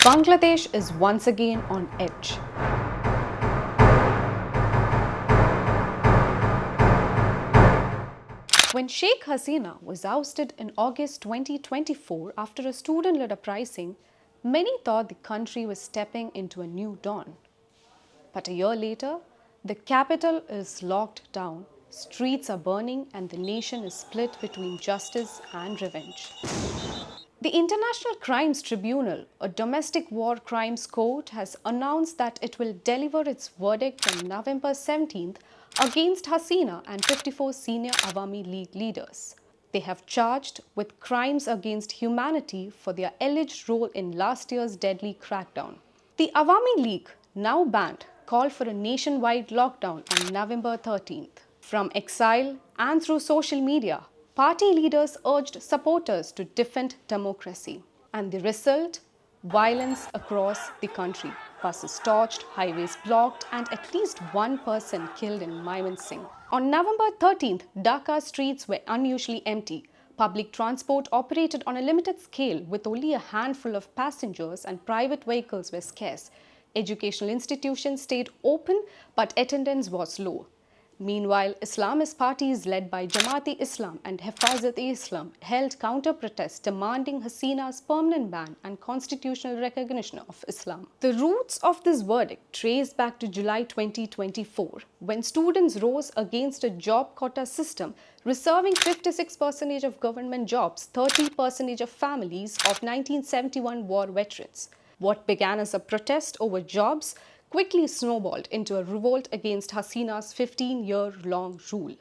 Bangladesh is once again on edge. When Sheikh Hasina was ousted in August 2024 after a student-led uprising, many thought the country was stepping into a new dawn. But a year later, the capital is locked down, streets are burning, and the nation is split between justice and revenge. The International Crimes Tribunal, a domestic war crimes court, has announced that it will deliver its verdict on November 17th against Hasina and 54 senior Awami League leaders. They have charged with crimes against humanity for their alleged role in last year's deadly crackdown. The Awami League, now banned, called for a nationwide lockdown on November 13th. From exile and through social media, party leaders urged supporters to defend democracy. And the result? Violence across the country. Buses torched, highways blocked, and at least one person killed in Mymensingh. On November 13th, Dhaka streets were unusually empty. Public transport operated on a limited scale with only a handful of passengers, and private vehicles were scarce. Educational institutions stayed open, but attendance was low. Meanwhile, Islamist parties led by Jamaat-e-Islam and Hifazat-e-Islam held counter-protests demanding Hasina's permanent ban and constitutional recognition of Islam. The roots of this verdict trace back to July 2024, when students rose against a job quota system reserving 56% of government jobs, 30% of families of 1971 war veterans. What began as a protest over jobs quickly snowballed into a revolt against Hasina's 15-year-long rule.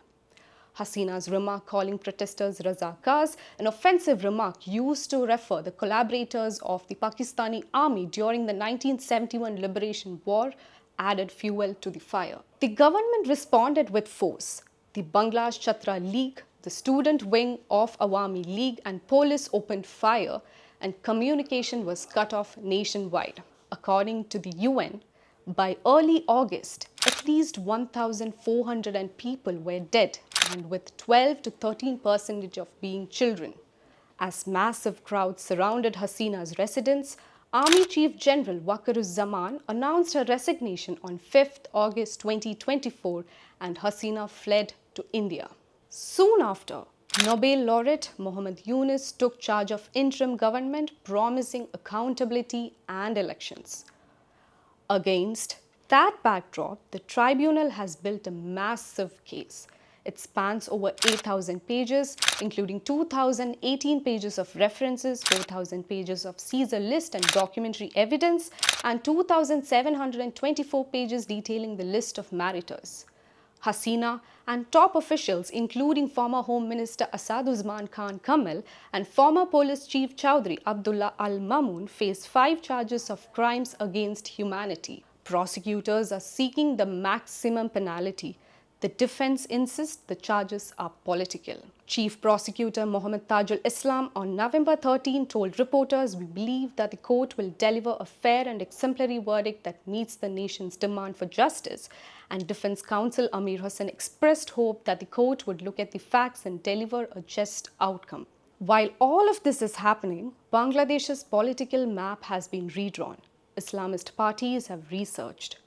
Hasina's remark calling protesters Razakars, an offensive remark used to refer the collaborators of the Pakistani army during the 1971 Liberation War, added fuel to the fire. The government responded with force. The Bangladesh Chhatra League, the student wing of Awami League, and police opened fire, and communication was cut off nationwide. According to the UN, by early August, at least 1,400 people were dead, and with 12 to 13% of being children. As massive crowds surrounded Hasina's residence, Army Chief General Waqaruzzaman announced her resignation on 5th August 2024, and Hasina fled to India. Soon after, Nobel laureate Muhammad Yunus took charge of interim government, promising accountability and elections. Against that backdrop, the tribunal has built a massive case. It spans over 8,000 pages, including 2,018 pages of references, 4,000 pages of Caesar list and documentary evidence, and 2,724 pages detailing the list of maritors. Hasina and top officials, including former Home Minister Asaduzzaman Khan Kamal and former Police Chief Chaudhry Abdullah Al-Mamun, face 5 charges of crimes against humanity. Prosecutors are seeking the maximum penalty. The defense insists the charges are political. Chief Prosecutor Mohammad Tajul Islam on November 13 told reporters, "We believe that the court will deliver a fair and exemplary verdict that meets the nation's demand for justice." And Defense Counsel Amir Hussain expressed hope that the court would look at the facts and deliver a just outcome. While all of this is happening, Bangladesh's political map has been redrawn. Islamist parties have resurged.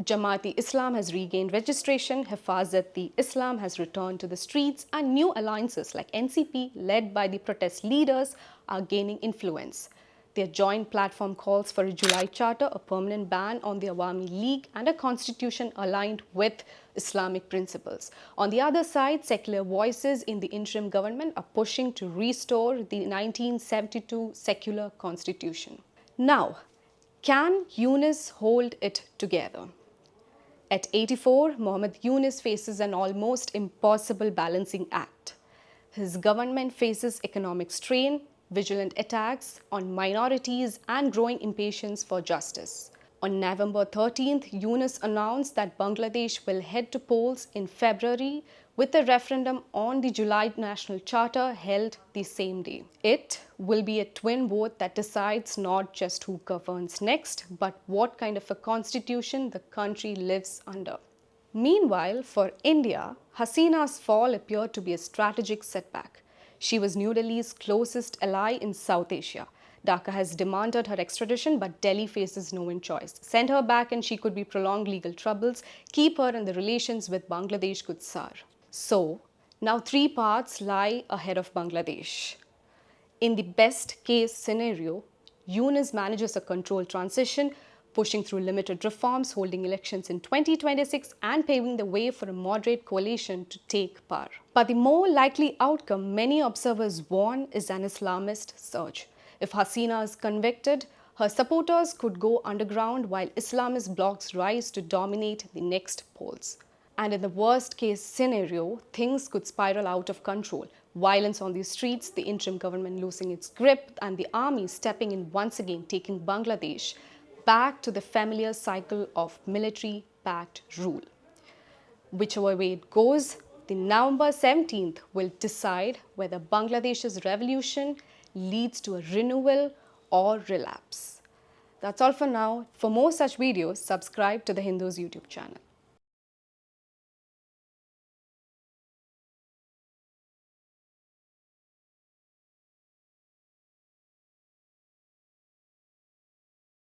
Jamaat-e-Islam has regained registration, Hifazat-e-Islam has returned to the streets, and new alliances like NCP, led by the protest leaders, are gaining influence. Their joint platform calls for a July charter, a permanent ban on the Awami League, and a constitution aligned with Islamic principles. On the other side, secular voices in the interim government are pushing to restore the 1972 secular constitution. Now, can Yunus hold it together? At 84, Muhammad Yunus faces an almost impossible balancing act. His government faces economic strain, vigilant attacks on minorities, and growing impatience for justice. On November 13th, Yunus announced that Bangladesh will head to polls in February, with a referendum on the July National Charter held the same day. It will be a twin vote that decides not just who governs next, but what kind of a constitution the country lives under. Meanwhile, for India, Hasina's fall appeared to be a strategic setback. She was New Delhi's closest ally in South Asia. Dhaka has demanded her extradition, but Delhi faces no choice. Send her back and she could be prolonged legal troubles. Keep her and the relations with Bangladesh could sour. So, now three paths lie ahead of Bangladesh. In the best case scenario, Yunus manages a controlled transition, pushing through limited reforms, holding elections in 2026 and paving the way for a moderate coalition to take power. But the more likely outcome, many observers warn, is an Islamist surge. If Hasina is convicted, her supporters could go underground while Islamist blocs rise to dominate the next polls. And in the worst case scenario, things could spiral out of control. Violence on the streets, the interim government losing its grip, and the army stepping in once again, taking Bangladesh back to the familiar cycle of military-backed rule. Whichever way it goes, the November 17th will decide whether Bangladesh's revolution leads to a renewal or relapse. That's all for now. For more such videos, subscribe to the Hindu's YouTube channel.